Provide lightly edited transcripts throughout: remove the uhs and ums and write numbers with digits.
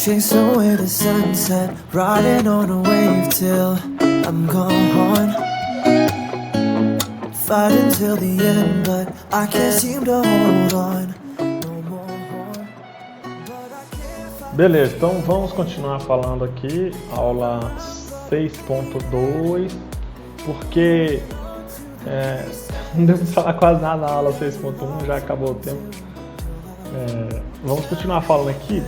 Chasing away the sunset, riding on a wave till I'm gone. Fighting till the end, but I can't seem to hold on. No more. Beleza, então vamos continuar falando aqui, aula 6.2, porque não deu para falar quase nada na aula 6.1, já acabou o tempo. Vamos continuar falando aqui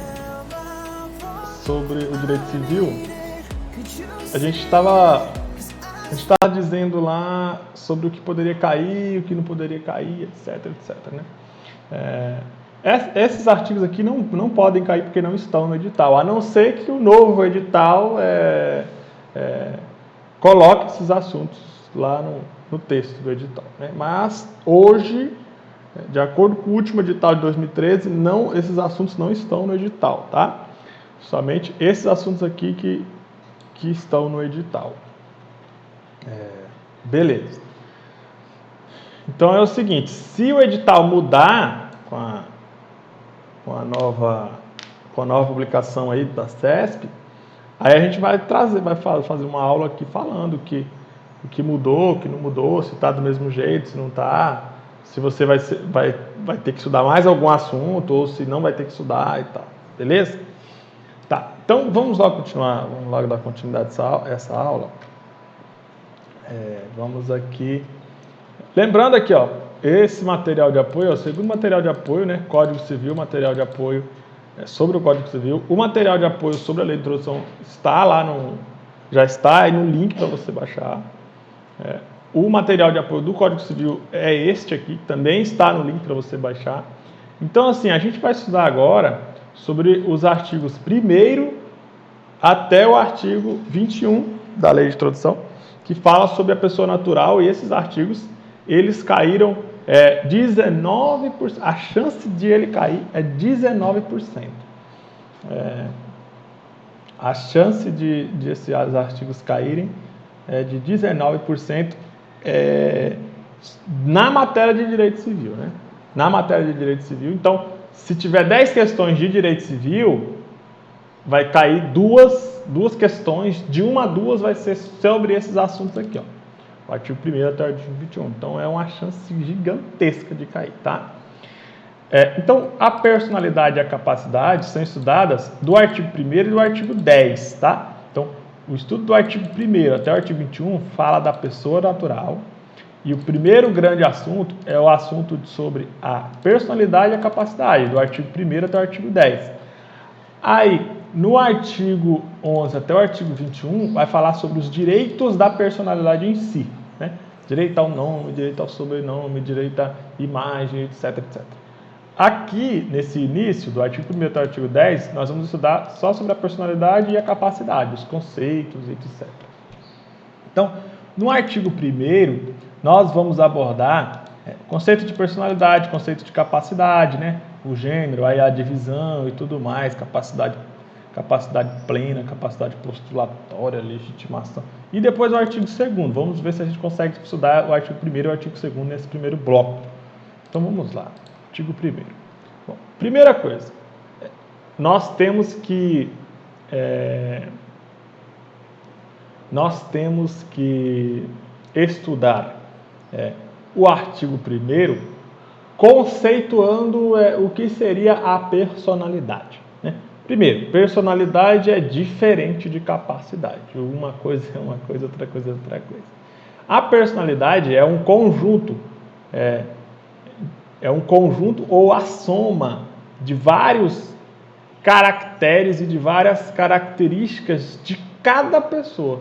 sobre o direito civil. A gente estava dizendo lá sobre o que poderia cair, o que não poderia cair, etc, né? Esses artigos aqui não podem cair porque não estão no edital, a não ser que o novo edital coloque esses assuntos lá no texto do edital, né? Mas hoje, de acordo com o último edital de 2013, esses assuntos não estão no edital, tá? Somente esses assuntos aqui que estão no edital. Beleza. Então é o seguinte, se o edital mudar com a nova publicação aí da CESP, aí a gente vai fazer uma aula aqui falando o que mudou, o que não mudou, se está do mesmo jeito, se não está, se você vai ter que estudar mais algum assunto ou se não vai ter que estudar e tal, beleza? Tá, então vamos logo dar continuidade a essa aula. Vamos aqui, lembrando aqui, ó, esse material de apoio, o segundo material de apoio, né, Código Civil, material de apoio sobre o Código Civil. O material de apoio sobre a lei de introdução está lá já está aí no link para você baixar. O material de apoio do Código Civil é este aqui, também está no link para você baixar. Então, assim, a gente vai estudar agora sobre os artigos 1º até o artigo 21 da lei de introdução, que fala sobre a pessoa natural, e esses artigos, eles caíram 19%, a chance de ele cair é 19%. A chance de esses artigos caírem é de 19% na matéria de direito civil, né? Na matéria de direito civil, então, se tiver 10 questões de direito civil, vai cair duas questões, de 1 a 2 vai ser sobre esses assuntos aqui, ó. O artigo 1º até o artigo 21. Então, é uma chance gigantesca de cair, tá? Então, a personalidade e a capacidade são estudadas do artigo 1º e do artigo 10, tá? Então, o estudo do artigo 1º até o artigo 21 fala da pessoa natural, e o primeiro grande assunto é o assunto sobre a personalidade e a capacidade, do artigo 1º até o artigo 10. Aí, no artigo 11 até o artigo 21, vai falar sobre os direitos da personalidade em si, né? Direito ao nome, direito ao sobrenome, direito à imagem, etc. Aqui, nesse início, do artigo 1º até o artigo 10, nós vamos estudar só sobre a personalidade e a capacidade, os conceitos, etc. Então, no artigo 1º, nós vamos abordar conceito de personalidade, conceito de capacidade, né? O gênero, aí a divisão e tudo mais, capacidade plena, capacidade postulatória, legitimação. E depois o artigo 2º. Vamos ver se a gente consegue estudar o artigo 1º e o artigo 2º nesse primeiro bloco. Então vamos lá. Artigo 1º. Bom, primeira coisa, nós temos que estudar o artigo 1º conceituando o que seria a personalidade, né? Primeiro, personalidade é diferente de capacidade. Uma coisa é uma coisa, outra coisa é outra coisa. A personalidade é um conjunto, ou a soma de vários caracteres e de várias características de cada pessoa.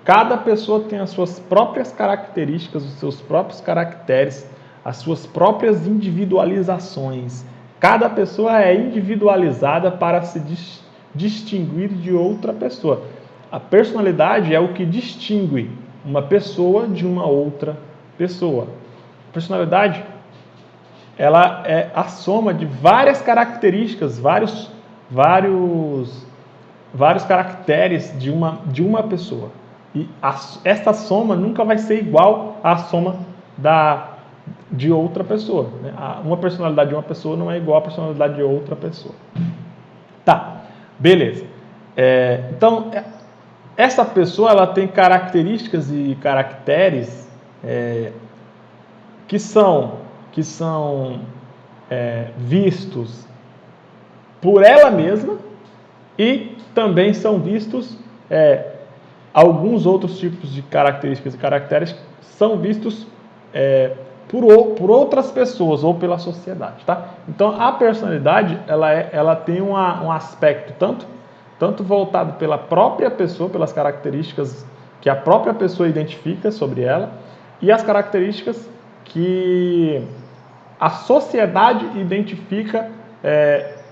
Cada pessoa tem as suas próprias características, os seus próprios caracteres, as suas próprias individualizações. Cada pessoa é individualizada para se distinguir de outra pessoa. A personalidade é o que distingue uma pessoa de uma outra pessoa. A personalidade, ela é a soma de várias características, vários caracteres de uma pessoa. E essa soma nunca vai ser igual à soma de outra pessoa, né? Uma personalidade de uma pessoa não é igual à personalidade de outra pessoa. Tá. Beleza. Então, essa pessoa ela tem características e caracteres que são vistos por ela mesma e também são vistos alguns outros tipos de características e caracteres são vistos por outras pessoas ou pela sociedade, tá? Então a personalidade ela tem um aspecto tanto voltado pela própria pessoa, pelas características que a própria pessoa identifica sobre ela e as características que a sociedade identifica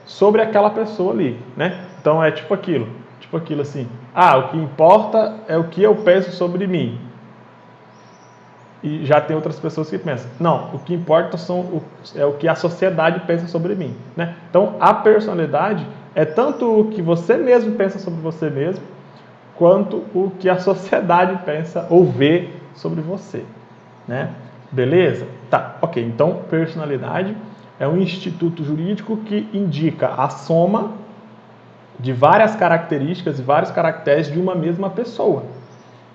sobre aquela pessoa ali, né? Então é tipo aquilo assim, o que importa é o que eu penso sobre mim. E já tem outras pessoas que pensam, não, o que importa é o que a sociedade pensa sobre mim, né? Então a personalidade é tanto o que você mesmo pensa sobre você mesmo, quanto o que a sociedade pensa ou vê sobre você, né? Beleza? Tá, ok. Então, personalidade é um instituto jurídico que indica a soma de várias características e vários caracteres de uma mesma pessoa,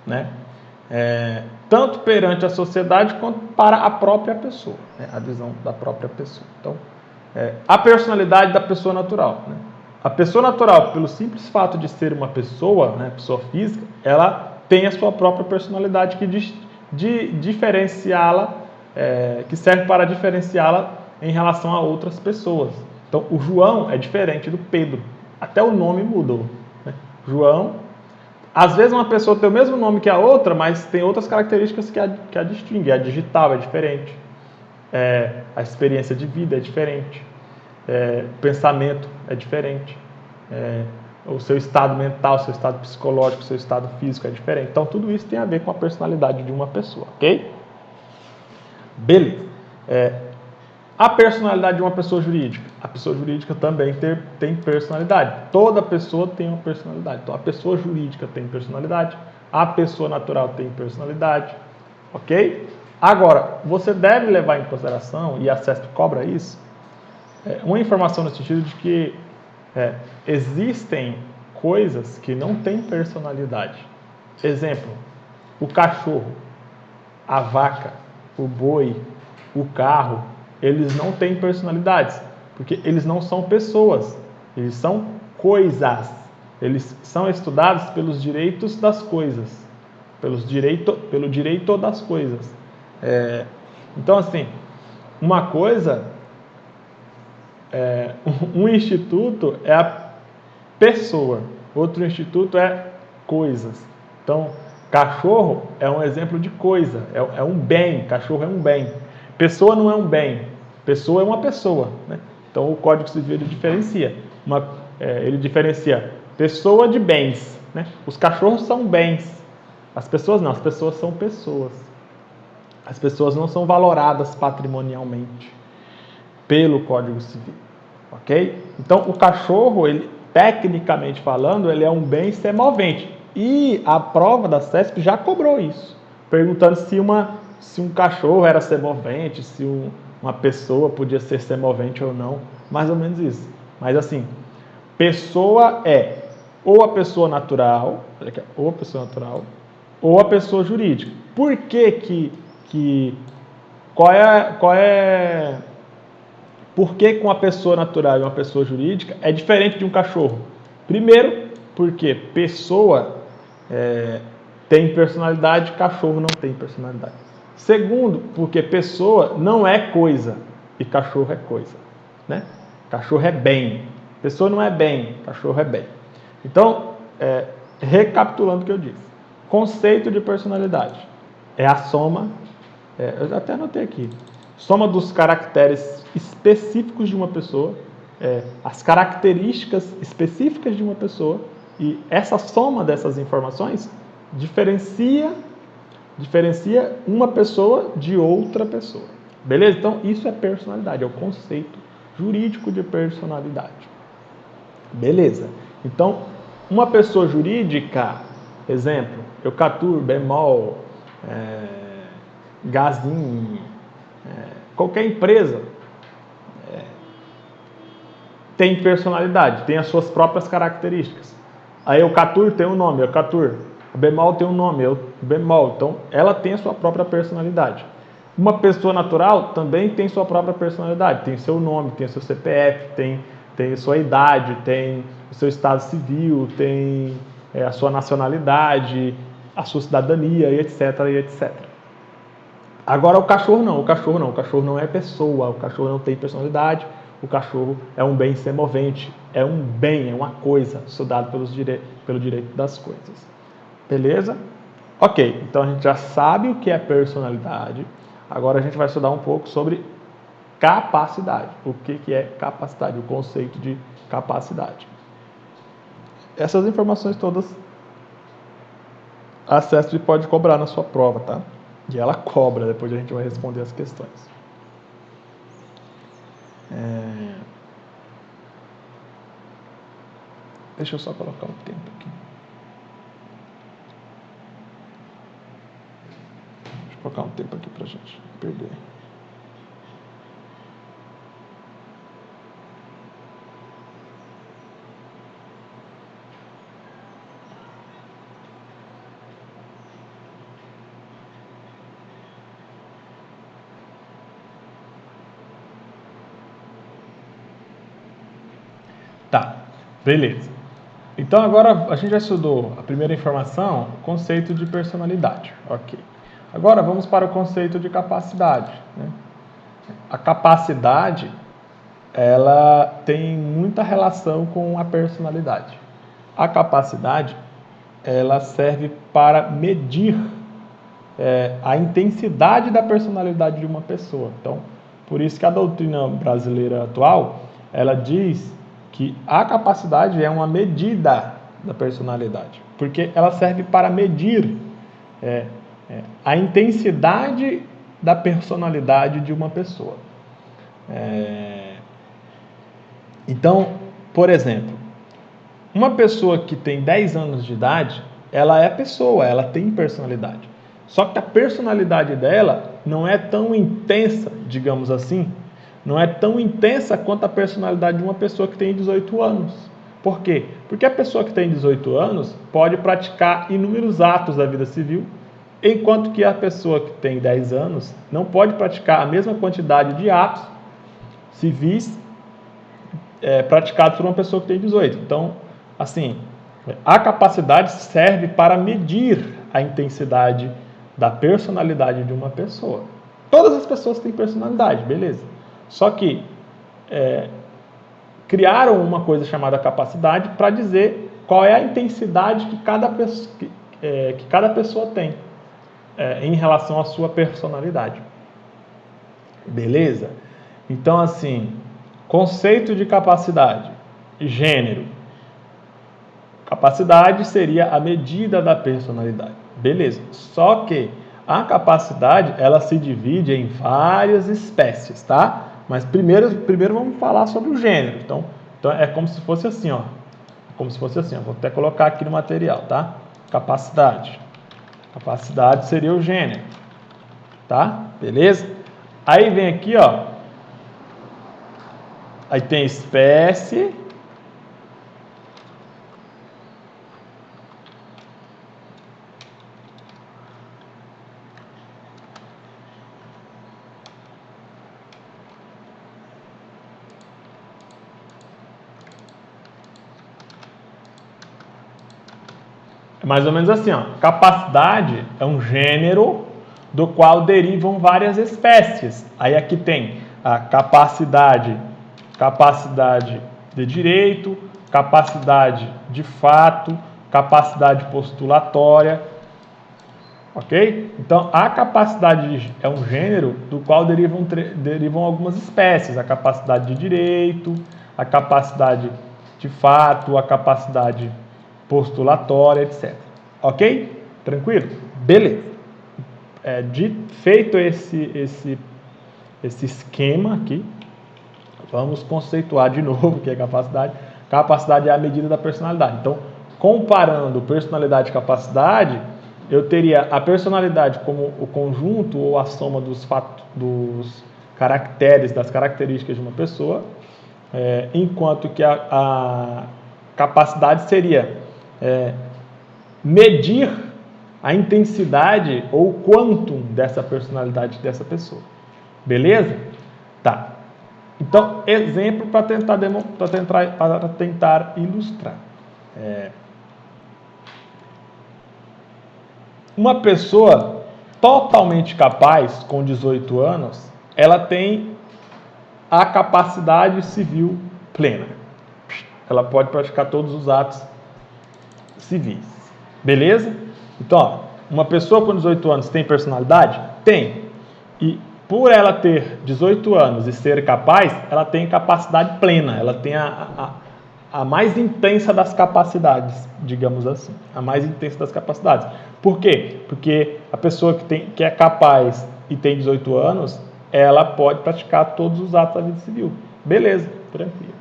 né? Tanto perante a sociedade quanto para a própria pessoa, né? A visão da própria pessoa. Então, a personalidade da pessoa natural, né? A pessoa natural, pelo simples fato de ser uma pessoa, né, pessoa física, ela tem a sua própria personalidade que diferenciá-la, que serve para diferenciá-la em relação a outras pessoas. Então, o João é diferente do Pedro. Até o nome mudou, né? João, às vezes uma pessoa tem o mesmo nome que a outra, mas tem outras características que a distingue. A digital é diferente, a experiência de vida é diferente, o pensamento é diferente, o seu estado mental, o seu estado psicológico, o seu estado físico é diferente. Então, tudo isso tem a ver com a personalidade de uma pessoa, ok? Beleza. A personalidade de uma pessoa jurídica. A pessoa jurídica também tem personalidade. Toda pessoa tem uma personalidade. Então, a pessoa jurídica tem personalidade, a pessoa natural tem personalidade, ok? Agora, você deve levar em consideração, e a CESP cobra isso, uma informação no sentido de que existem coisas que não têm personalidade. Exemplo, o cachorro, a vaca, o boi, o carro, eles não têm personalidades, porque eles não são pessoas, eles são coisas. Eles são estudados pelos direitos das coisas, pelo direito das coisas. Então, assim, uma coisa, um instituto é a pessoa, outro instituto é coisas. Então, cachorro é um exemplo de coisa, é um bem, cachorro é um bem. Pessoa não é um bem, pessoa é uma pessoa, né? Então, o Código Civil ele diferencia. Ele diferencia pessoa de bens, né? Os cachorros são bens, as pessoas não, as pessoas são pessoas. As pessoas não são valoradas patrimonialmente pelo Código Civil, ok? Então, o cachorro, ele, tecnicamente falando, ele é um bem semovente. E a prova da CESP já cobrou isso, perguntando se um cachorro era semovente, se uma pessoa podia ser semovente ou não, mais ou menos isso. Mas assim, pessoa é ou a pessoa natural, ou a pessoa natural, ou a pessoa jurídica. Por por que com a pessoa natural e uma pessoa jurídica é diferente de um cachorro? Primeiro, porque pessoa tem personalidade, cachorro não tem personalidade. Segundo, porque pessoa não é coisa e cachorro é coisa, né? Cachorro é bem, pessoa não é bem, cachorro é bem. Então, recapitulando o que eu disse, conceito de personalidade é a soma, eu até anotei aqui, soma dos caracteres específicos de uma pessoa, as características específicas de uma pessoa, e essa soma dessas informações diferencia uma pessoa de outra pessoa. Beleza? Então, isso é personalidade, é o conceito jurídico de personalidade. Beleza. Então, uma pessoa jurídica, exemplo, eucatur, bemol, gazin, qualquer empresa, tem personalidade, tem as suas próprias características. A eucatur tem um nome, eucatur. A bemol tem um nome, bemol. Então, ela tem a sua própria personalidade. Uma pessoa natural também tem sua própria personalidade, tem seu nome, tem seu CPF, tem sua idade, tem o seu estado civil, tem a sua nacionalidade, a sua cidadania, e etc, e etc. Agora o cachorro não é pessoa, o cachorro não tem personalidade, o cachorro é um bem semovente, é um bem, é uma coisa, estudado pelo direito das coisas. Beleza? Ok, então a gente já sabe o que é personalidade, agora a gente vai estudar um pouco sobre capacidade. O que é capacidade, o conceito de capacidade. Essas informações todas a SESP pode cobrar na sua prova, tá? E ela cobra, depois a gente vai responder as questões. Deixa eu só colocar um tempo aqui. Deixa eu colocar um tempo aqui pra gente perder. Tá, beleza. Então agora a gente já estudou a primeira informação, o conceito de personalidade. Ok. Agora vamos para o conceito de capacidade, né? A capacidade, ela tem muita relação com a personalidade. A capacidade, ela serve para medir a intensidade da personalidade de uma pessoa. Então, por isso que a doutrina brasileira atual, ela diz que a capacidade é uma medida da personalidade, porque ela serve para medir a intensidade da personalidade de uma pessoa. Então, por exemplo, uma pessoa que tem 10 anos de idade, ela é pessoa, ela tem personalidade. Só que a personalidade dela não é tão intensa, digamos assim, não é tão intensa quanto a personalidade de uma pessoa que tem 18 anos. Por quê? Porque a pessoa que tem 18 anos pode praticar inúmeros atos da vida civil, enquanto que a pessoa que tem 10 anos não pode praticar a mesma quantidade de atos civis praticados por uma pessoa que tem 18. Então, assim, a capacidade serve para medir a intensidade da personalidade de uma pessoa. Todas as pessoas têm personalidade, beleza. Só que criaram uma coisa chamada capacidade para dizer qual é a intensidade que cada pessoa tem em relação à sua personalidade. Beleza? Então, assim, conceito de capacidade, gênero. Capacidade seria a medida da personalidade. Beleza. Só que a capacidade, ela se divide em várias espécies, tá? Mas primeiro vamos falar sobre o gênero. Então é como se fosse assim, ó. Como se fosse assim, ó. Vou até colocar aqui no material, tá? Capacidade. Capacidade seria o gênero. Tá? Beleza? Aí vem aqui, ó. Aí tem espécie. É mais ou menos assim, ó. Capacidade é um gênero do qual derivam várias espécies. Aí aqui tem a capacidade de direito, capacidade de fato, capacidade postulatória, ok? Então, a capacidade é um gênero do qual derivam algumas espécies, a capacidade de direito, a capacidade de fato, a capacidade postulatória, etc. Ok? Tranquilo? Beleza. Feito esse esquema aqui, vamos conceituar de novo o que é capacidade. Capacidade é a medida da personalidade. Então, comparando personalidade e capacidade, eu teria a personalidade como o conjunto ou a soma dos caracteres, das características de uma pessoa. enquanto que a capacidade seria medir a intensidade ou quantum dessa personalidade dessa pessoa. Beleza? Tá. Então, exemplo para tentar ilustrar. Uma pessoa totalmente capaz, com 18 anos, ela tem a capacidade civil plena. Ela pode praticar todos os atos civis. Beleza? Então, ó, uma pessoa com 18 anos tem personalidade? Tem. E por ela ter 18 anos e ser capaz, ela tem capacidade plena. Ela tem a mais intensa das capacidades, digamos assim. A mais intensa das capacidades. Por quê? Porque a pessoa que é capaz e tem 18 anos, ela pode praticar todos os atos da vida civil. Beleza, tranquilo.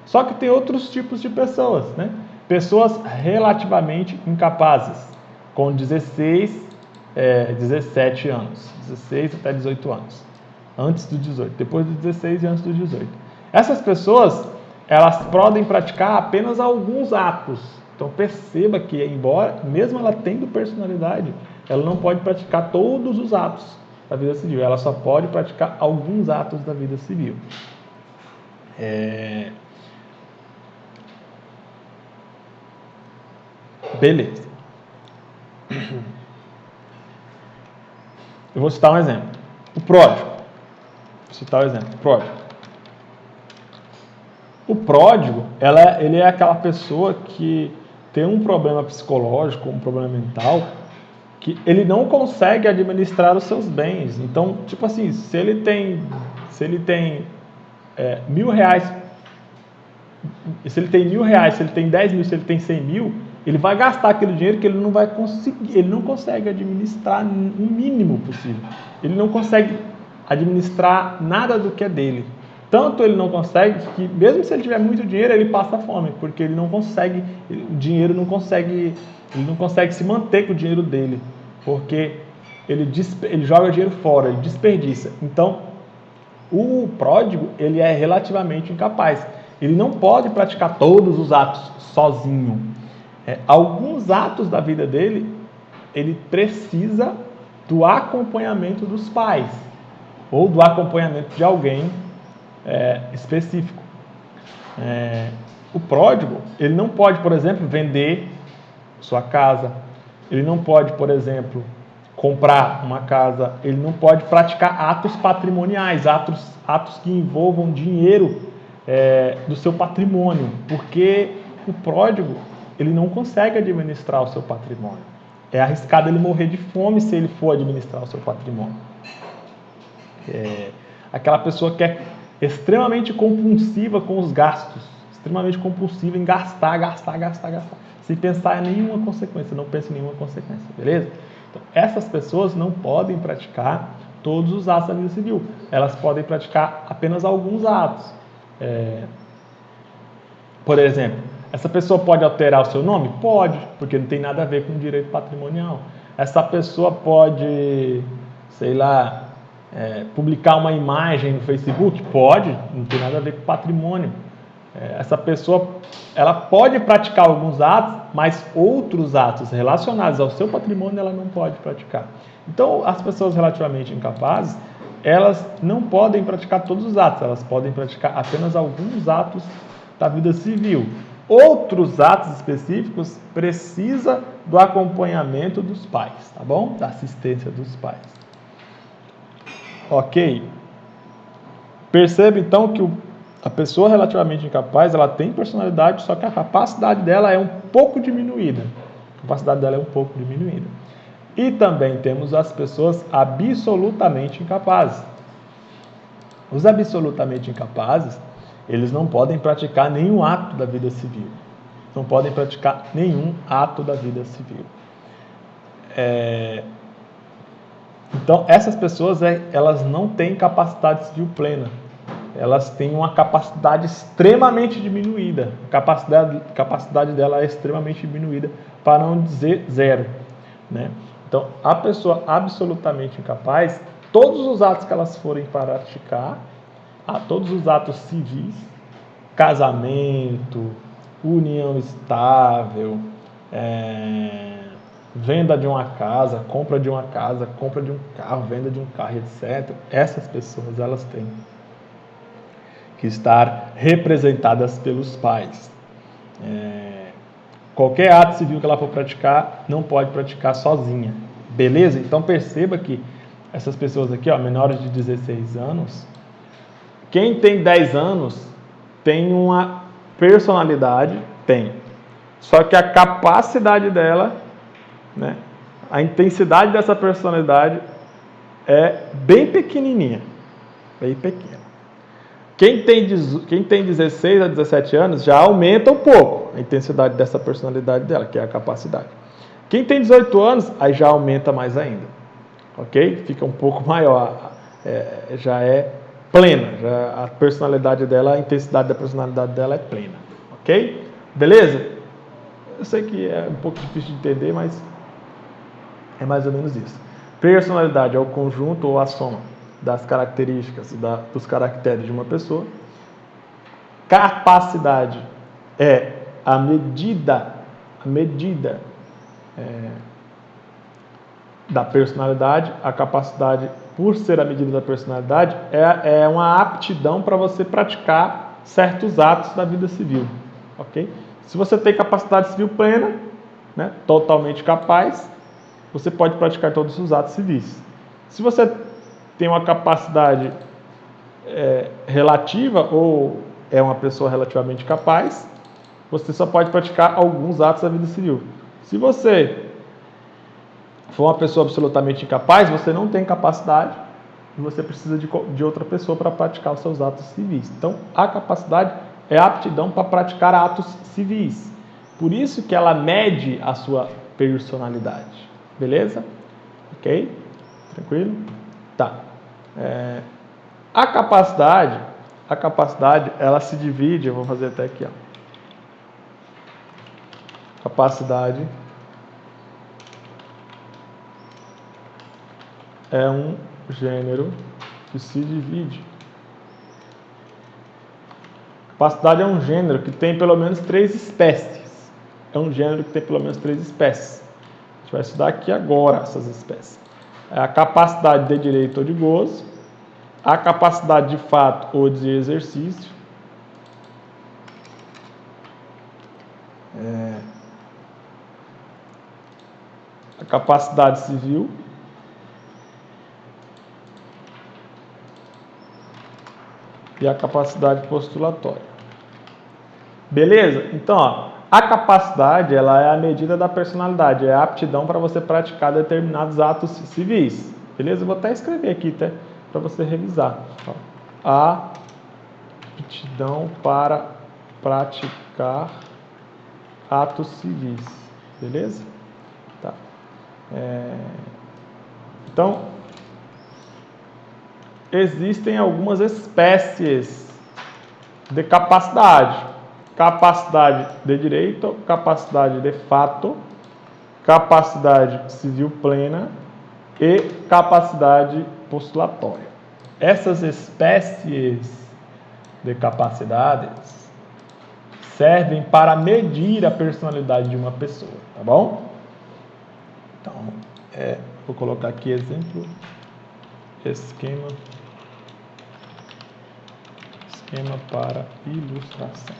Só que tem outros tipos de pessoas, né? Pessoas relativamente incapazes, com 17 anos, 16 até 18 anos, antes do 18, depois do 16 e antes do 18. Essas pessoas, elas podem praticar apenas alguns atos. Então perceba que, embora, mesmo ela tendo personalidade, ela não pode praticar todos os atos da vida civil, ela só pode praticar alguns atos da vida civil. Beleza. Eu vou citar um exemplo. O pródigo. Vou citar o exemplo. O pródigo, ele é aquela pessoa que tem um problema psicológico, um problema mental, que ele não consegue administrar os seus bens. Então, tipo assim, se ele tem R$1.000, se ele tem R$1.000, se ele tem 10 mil, se ele tem 100 mil, ele vai gastar aquele dinheiro que ele não vai conseguir, ele não consegue administrar o mínimo possível. Ele não consegue administrar nada do que é dele. Tanto ele não consegue que, mesmo se ele tiver muito dinheiro, ele passa fome, porque ele não consegue, ele não consegue se manter com o dinheiro dele, porque ele joga dinheiro fora, ele desperdiça. Então, o pródigo, ele é relativamente incapaz. Ele não pode praticar todos os atos sozinho. Alguns atos da vida dele, ele precisa do acompanhamento dos pais ou do acompanhamento de alguém específico. O pródigo, ele não pode, por exemplo, vender sua casa. Ele não pode, por exemplo, comprar uma casa. Ele não pode praticar atos patrimoniais, atos que envolvam dinheiro do seu patrimônio, porque o pródigo, ele não consegue administrar o seu patrimônio. É arriscado ele morrer de fome se ele for administrar o seu patrimônio. Aquela pessoa que é extremamente compulsiva com os gastos, extremamente compulsiva em gastar, sem pensar em nenhuma consequência, não pensa em nenhuma consequência, beleza? Então, essas pessoas não podem praticar todos os atos da vida civil, elas podem praticar apenas alguns atos. Por exemplo, essa pessoa pode alterar o seu nome? Pode, porque não tem nada a ver com direito patrimonial. Essa pessoa pode, sei lá, publicar uma imagem no Facebook? Pode, não tem nada a ver com patrimônio. Essa pessoa, ela pode praticar alguns atos, mas outros atos relacionados ao seu patrimônio ela não pode praticar. Então, as pessoas relativamente incapazes, elas não podem praticar todos os atos, elas podem praticar apenas alguns atos da vida civil. Outros atos específicos precisa do acompanhamento dos pais, tá bom? Da assistência dos pais. Ok? Perceba então que a pessoa relativamente incapaz, ela tem personalidade, só que a capacidade dela é um pouco diminuída. E também temos as pessoas absolutamente incapazes. Os absolutamente incapazes, eles não podem praticar nenhum ato da vida civil. Não podem praticar nenhum ato da vida civil. Então, essas pessoas, elas não têm capacidade civil plena. Elas têm uma capacidade extremamente diminuída. A capacidade dela é extremamente diminuída, para não dizer zero, né? Então, a pessoa absolutamente incapaz, todos os atos que elas forem praticar, todos os atos civis, casamento, união estável, venda de uma casa, compra de um carro, venda de um carro, etc. Essas pessoas, elas têm que estar representadas pelos pais. Qualquer ato civil que ela for praticar, não pode praticar sozinha. Beleza? Então perceba que essas pessoas aqui, ó, menores de 16 anos, quem tem 10 anos tem uma personalidade, tem. Só que a capacidade dela, né, a intensidade dessa personalidade é bem pequenininha, bem pequena. Quem tem 16 a 17 anos já aumenta um pouco a intensidade dessa personalidade dela, que é a capacidade. Quem tem 18 anos, aí já aumenta mais ainda, ok? Fica um pouco maior, já é plena, já a personalidade dela, a intensidade da personalidade dela é plena, ok? Beleza? Eu sei que é um pouco difícil de entender, mas é mais ou menos isso. Personalidade é o conjunto ou a soma das características, dos caracteres de uma pessoa. Capacidade é a medida da personalidade. A capacidade, por ser a medida da personalidade, é uma aptidão para você praticar certos atos da vida civil, ok? Se você tem capacidade civil plena, né, totalmente capaz, você pode praticar todos os atos civis. Se você tem uma capacidade relativa ou é uma pessoa relativamente capaz, você só pode praticar alguns atos da vida civil. Se você for uma pessoa absolutamente incapaz, você não tem capacidade e você precisa de outra pessoa para praticar os seus atos civis. Então, a capacidade é a aptidão para praticar atos civis. Por isso que ela mede a sua personalidade. Beleza? Ok? Tranquilo? Tá. A capacidade, ela se divide, eu vou fazer até aqui, ó. Capacidade é um gênero que se divide. Capacidade é um gênero que tem pelo menos 3 espécies. É um gênero que tem pelo menos 3 espécies. A gente vai estudar aqui agora essas espécies. É a capacidade de direito ou de gozo, a capacidade de fato ou de exercício, a capacidade civil, e a capacidade postulatória. Beleza? Então, ó, a capacidade, ela é a medida da personalidade, é a aptidão para você praticar determinados atos civis. Beleza? Eu vou até escrever aqui, tá? Para você revisar. Ó, a aptidão para praticar atos civis. Beleza? Tá. Então, existem algumas espécies de capacidade. Capacidade de direito, capacidade de fato, capacidade civil plena e capacidade postulatória. Essas espécies de capacidades servem para medir a personalidade de uma pessoa, tá bom? Então, vou colocar aqui exemplo, esquema para ilustração.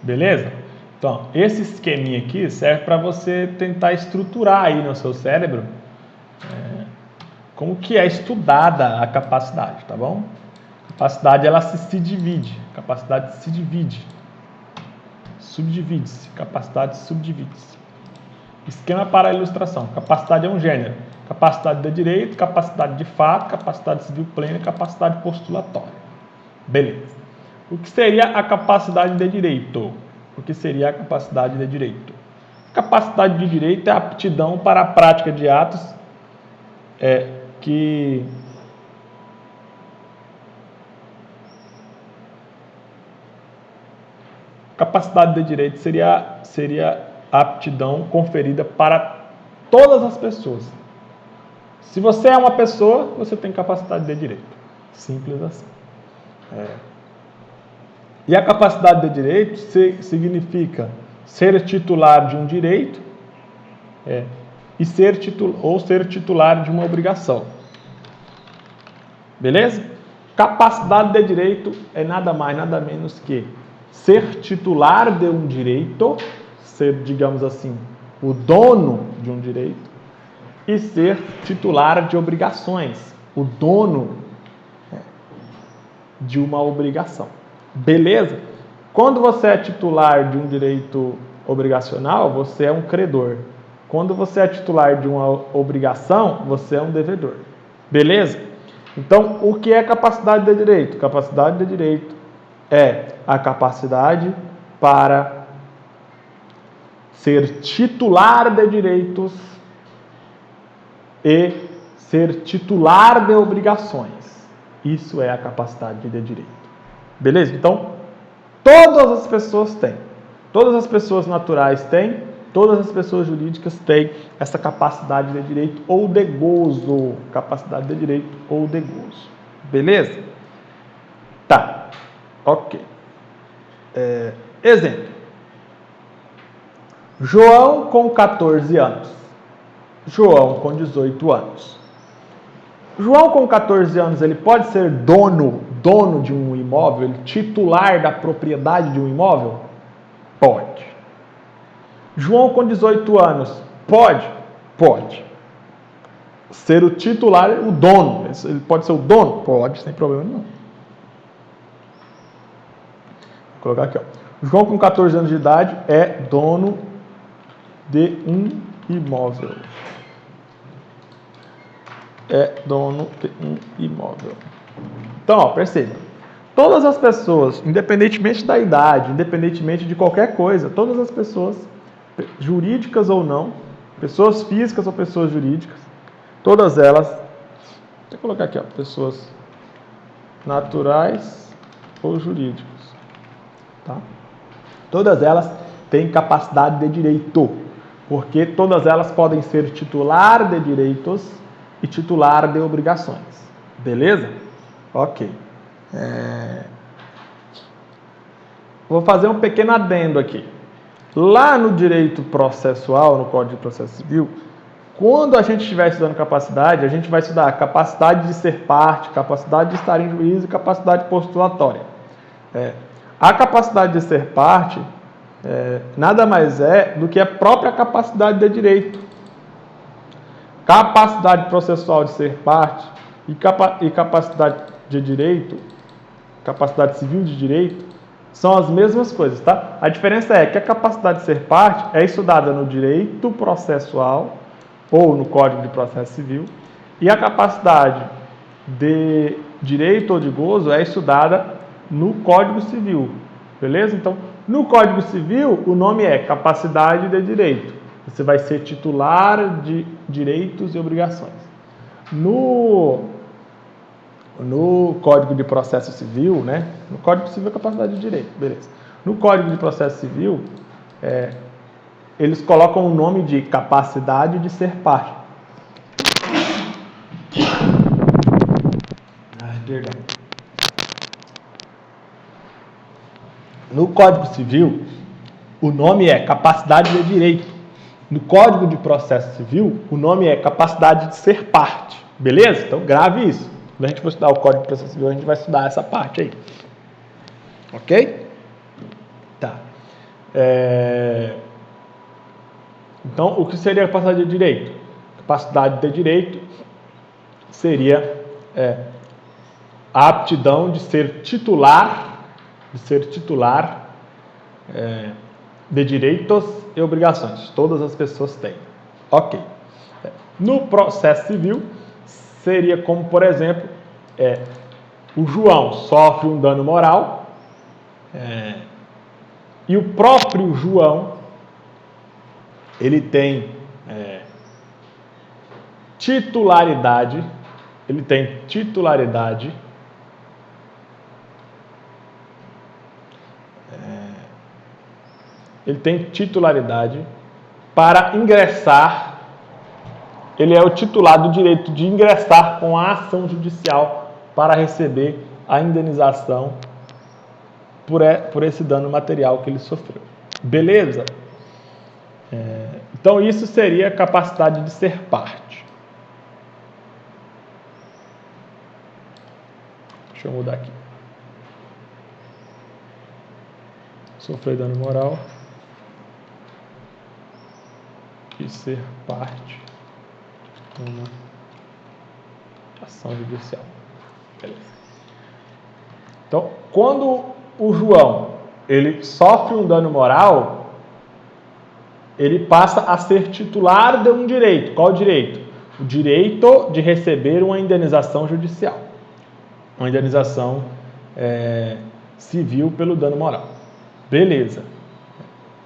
Beleza? Então, esse esqueminha aqui serve para você tentar estruturar aí no seu cérebro como que é estudada a capacidade, tá bom? A capacidade, ela se divide. A capacidade se divide. Subdivide-se. Capacidade subdivide-se. Esquema para ilustração. Capacidade é um gênero. Capacidade de direito, capacidade de fato, capacidade civil plena e capacidade postulatória. Beleza. O que seria a capacidade de direito? O que seria a capacidade de direito? Capacidade de direito é a aptidão para a prática de atos que capacidade de direito seria aptidão conferida para todas as pessoas. Se você é uma pessoa, você tem capacidade de direito. Simples assim. E a capacidade de direito significa ser titular de um direito e ser titular de uma obrigação. Beleza? Capacidade de direito é nada mais, nada menos que ser titular de um direito, ser, digamos assim, o dono de um direito, e ser titular de obrigações, o dono de uma obrigação. Beleza? Quando você é titular de um direito obrigacional, você é um credor. Quando você é titular de uma obrigação, você é um devedor. Beleza? Então, o que é capacidade de direito? Capacidade de direito é a capacidade para ser titular de direitos e ser titular de obrigações. Isso é a capacidade de direito. Beleza? Então, todas as pessoas têm. Todas as pessoas naturais têm. Todas as pessoas jurídicas têm essa capacidade de direito ou de gozo. Capacidade de direito ou de gozo. Beleza? Tá. Ok. Exemplo. João com 14 anos. João com 18 anos. João com 14 anos, ele pode ser dono de um imóvel, ele titular da propriedade de um imóvel? Pode. João com 18 anos, pode? Pode. Ser o titular, o dono, ele pode ser o dono? Pode, sem problema nenhum. Vou colocar aqui, ó. João com 14 anos de idade é dono de um imóvel. É dono de um imóvel. Então, ó, perceba. Todas as pessoas, independentemente da idade, independentemente de qualquer coisa, todas as pessoas, jurídicas ou não, pessoas físicas ou pessoas jurídicas, todas elas, deixa eu colocar aqui, ó, pessoas naturais ou jurídicas, tá? Todas elas têm capacidade de direito, porque todas elas podem ser titular de direitos e titular de obrigações. Beleza? Ok. Vou fazer um pequeno adendo aqui. Lá no direito processual, no Código de Processo Civil, quando a gente estiver estudando capacidade, a gente vai estudar a capacidade de ser parte, capacidade de estar em juízo e capacidade postulatória. A capacidade de ser parte nada mais é do que a própria capacidade de direito. Capacidade processual de ser parte e capacidade de direito, capacidade civil de direito, são as mesmas coisas, tá? A diferença é que a capacidade de ser parte é estudada no direito processual ou no Código de Processo Civil, e a capacidade de direito ou de gozo é estudada no Código Civil, beleza? Então, no Código Civil, o nome é capacidade de direito. Você vai ser titular de direitos e obrigações. No Código de Processo Civil, né? No Código Civil é capacidade de direito, beleza. No Código de Processo Civil, eles colocam o nome de capacidade de ser parte. Perdão. No Código Civil, o nome é capacidade de direito. No Código de Processo Civil, o nome é capacidade de ser parte. Beleza? Então grave isso. Quando a gente for estudar o Código de Processo Civil, a gente vai estudar essa parte aí. Ok? Tá. Então, o que seria capacidade de direito? Capacidade de direito seria a aptidão de ser titular de direitos e obrigações. Todas as pessoas têm. Ok. No processo civil, seria como, por exemplo, o João sofre um dano moral e o próprio João, ele tem titularidade, ele tem titularidade para ingressar, ele é o titular do direito de ingressar com a ação judicial para receber a indenização por esse dano material que ele sofreu. Beleza? Então isso seria a capacidade de ser parte. Deixa eu mudar aqui. Sofrer dano moral e ser parte de uma ação judicial. Beleza. Então, quando o João ele sofre um dano moral, ele passa a ser titular de um direito. Qual direito? O direito de receber uma indenização judicial. Uma indenização civil pelo dano moral. Beleza.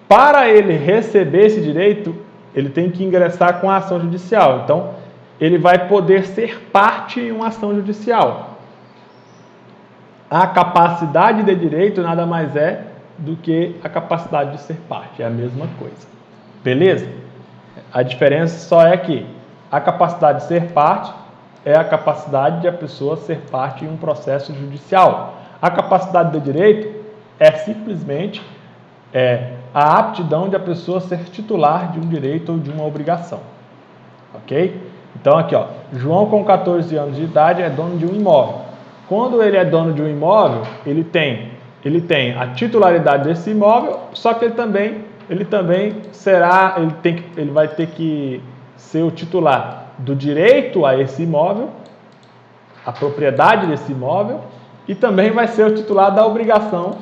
Para ele receber esse direito, ele tem que ingressar com a ação judicial. Então, ele vai poder ser parte em uma ação judicial. A capacidade de direito nada mais é do que a capacidade de ser parte. É a mesma coisa. Beleza? A diferença só é que a capacidade de ser parte é a capacidade de a pessoa ser parte em um processo judicial. A capacidade de direito é simplesmente a aptidão de a pessoa ser titular de um direito ou de uma obrigação. Ok? Então aqui, ó, João com 14 anos de idade é dono de um imóvel. Quando ele é dono de um imóvel, ele tem a titularidade desse imóvel, só que ele vai ter que ser o titular do direito a esse imóvel, a propriedade desse imóvel, e também vai ser o titular da obrigação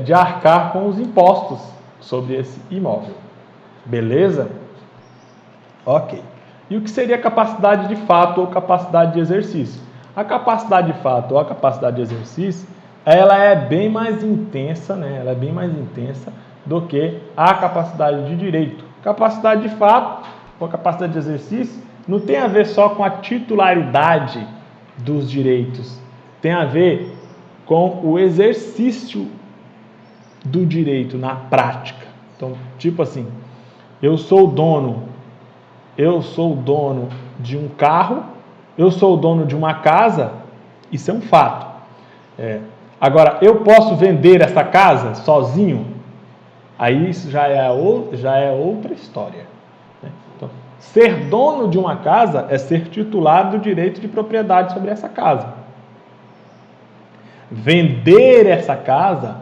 de arcar com os impostos sobre esse imóvel. Beleza? Ok. E o que seria capacidade de fato ou capacidade de exercício? A capacidade de fato ou a capacidade de exercício, ela é bem mais intensa, né? Ela é bem mais intensa do que a capacidade de direito. Capacidade de fato ou capacidade de exercício não tem a ver só com a titularidade dos direitos, tem a ver com o exercício do direito na prática. Então, tipo assim, eu sou dono de um carro, eu sou dono de uma casa, isso é um fato. Agora, eu posso vender essa casa sozinho? Aí isso já é outra história. Então, ser dono de uma casa é ser titular do direito de propriedade sobre essa casa. Vender essa casa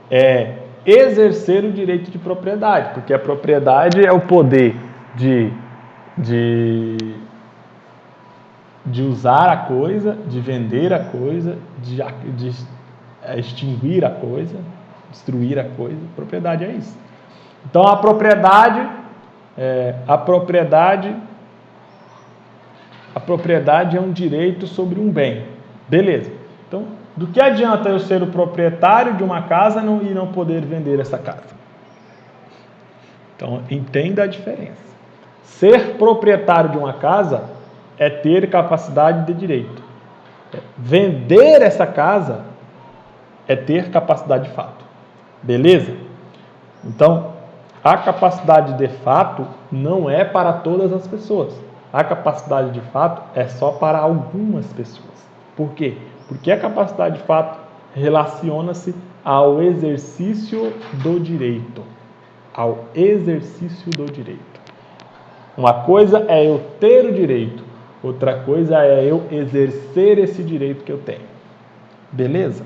é exercer o direito de propriedade, porque a propriedade é o poder de usar a coisa, de vender a coisa, de extinguir a coisa, destruir a coisa. Propriedade é isso. Então a propriedade é um direito sobre um bem. Beleza. Então, do que adianta eu ser o proprietário de uma casa e não poder vender essa casa? Então, entenda a diferença. Ser proprietário de uma casa é ter capacidade de direito. Vender essa casa é ter capacidade de fato. Beleza? Então, a capacidade de fato não é para todas as pessoas. A capacidade de fato é só para algumas pessoas. Por quê? Porque a capacidade de fato relaciona-se ao exercício do direito. Ao exercício do direito. Uma coisa é eu ter o direito, outra coisa é eu exercer esse direito que eu tenho. Beleza?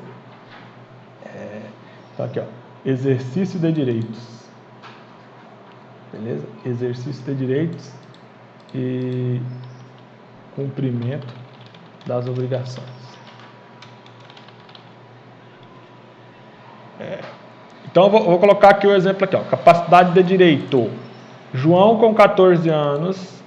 Então aqui, ó, exercício de direitos. Beleza? Exercício de direitos e cumprimento das obrigações. Então eu vou colocar aqui o exemplo aqui, ó, capacidade de direito. João com 14 anos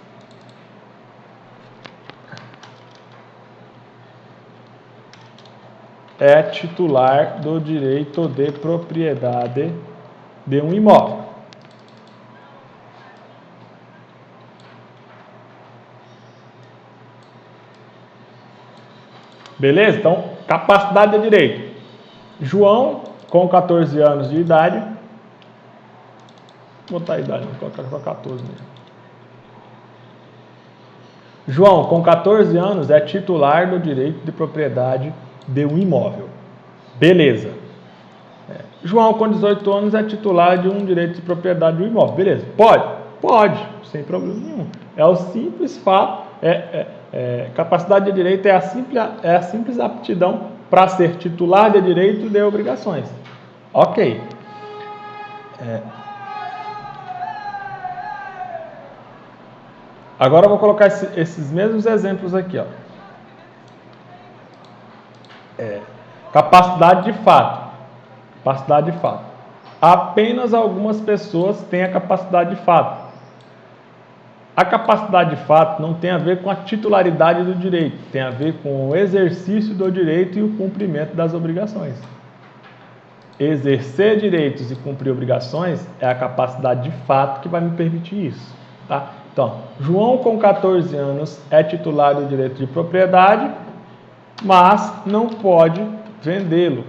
é titular do direito de propriedade de um imóvel. Beleza? Então, capacidade de direito. João, com 14 anos de idade, Vou botar a idade, vou colocar só 14 mesmo. João, com 14 anos, é titular do direito de propriedade de um imóvel. Beleza. João, com 18 anos, é titular de um direito de propriedade de um imóvel. Beleza. Pode? Pode, sem problema nenhum. É o simples fato, capacidade de direito é a simples aptidão para ser titular de direito de obrigações. Ok. Agora eu vou colocar esses mesmos exemplos aqui. Ó. Capacidade de fato. Capacidade de fato. Apenas algumas pessoas têm a capacidade de fato. A capacidade de fato não tem a ver com a titularidade do direito, tem a ver com o exercício do direito e o cumprimento das obrigações. Exercer direitos e cumprir obrigações é a capacidade de fato que vai me permitir isso. Tá? Então, João com 14 anos é titular do direito de propriedade, mas não pode vendê-lo.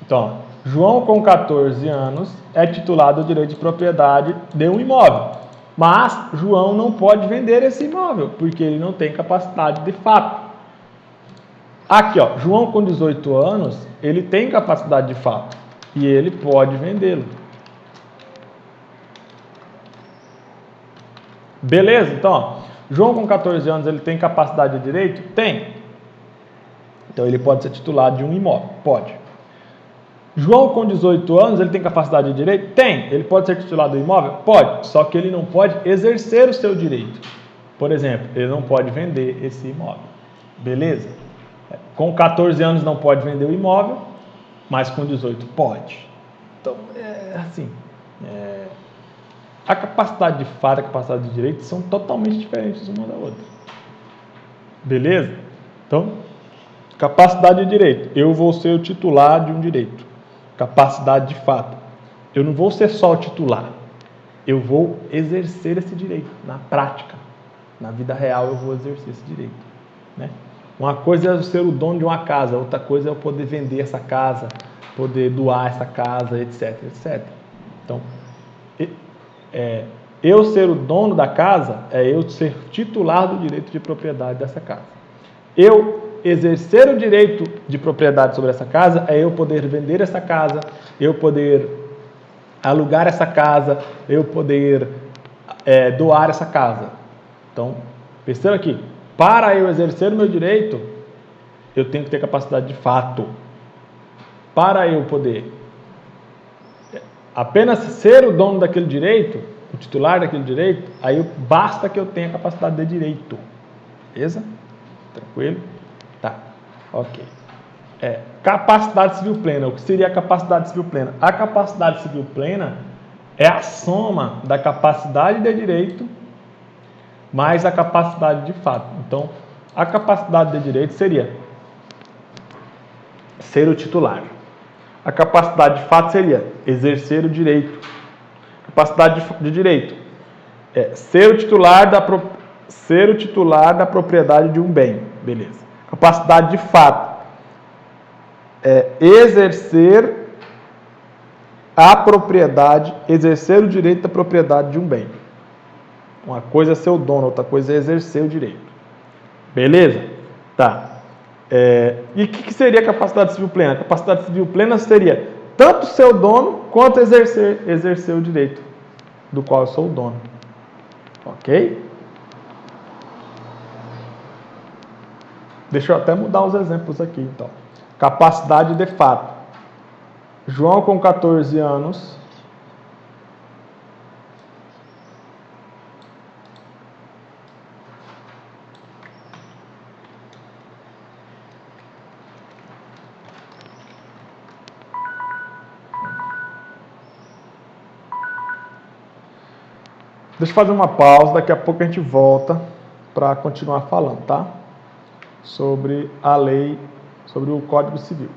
Então, João com 14 anos é titular do direito de propriedade de um imóvel, mas João não pode vender esse imóvel, porque ele não tem capacidade de fato. Aqui, ó, João com 18 anos, ele tem capacidade de fato e ele pode vendê-lo. Beleza? Então, ó, João com 14 anos, ele tem capacidade de direito? Tem. Então, ele pode ser titular de um imóvel? Pode. João com 18 anos, ele tem capacidade de direito? Tem. Ele pode ser titular do imóvel? Pode. Só que ele não pode exercer o seu direito. Por exemplo, ele não pode vender esse imóvel. Beleza? Com 14 anos não pode vender o imóvel, mas com 18 pode. Então, a capacidade de fato e a capacidade de direito são totalmente diferentes uma da outra. Beleza? Então, capacidade de direito. Eu vou ser o titular de um direito. Capacidade de fato. Eu não vou ser só o titular. Eu vou exercer esse direito na prática. Na vida real eu vou exercer esse direito. Né? Uma coisa é ser o dono de uma casa, outra coisa é eu poder vender essa casa, poder doar essa casa, etc, etc. Então, eu ser o dono da casa é eu ser titular do direito de propriedade dessa casa. Eu exercer o direito de propriedade sobre essa casa é eu poder vender essa casa, eu poder alugar essa casa, eu poder doar essa casa. Então, perceba aqui, para eu exercer o meu direito, eu tenho que ter capacidade de fato. Para eu poder apenas ser o dono daquele direito, o titular daquele direito, aí basta que eu tenha capacidade de direito. Beleza? Tranquilo? Tá. Ok. Capacidade civil plena. O que seria a capacidade civil plena? A capacidade civil plena é a soma da capacidade de direito mais a capacidade de fato. Então, a capacidade de direito seria ser o titular. A capacidade de fato seria exercer o direito. Capacidade de direito é ser o titular da propriedade de um bem. Beleza. Capacidade de fato é exercer a propriedade, exercer o direito da propriedade de um bem. Uma coisa é ser o dono, outra coisa é exercer o direito. Beleza? Tá. E o que seria a capacidade civil plena? A capacidade civil plena seria tanto ser o dono quanto exercer o direito do qual eu sou o dono. Ok? Deixa eu até mudar os exemplos aqui, então. Capacidade de fato. João com 14 anos Deixa eu fazer uma pausa, daqui a pouco a gente volta para continuar falando, tá? Sobre a lei, sobre o Código Civil.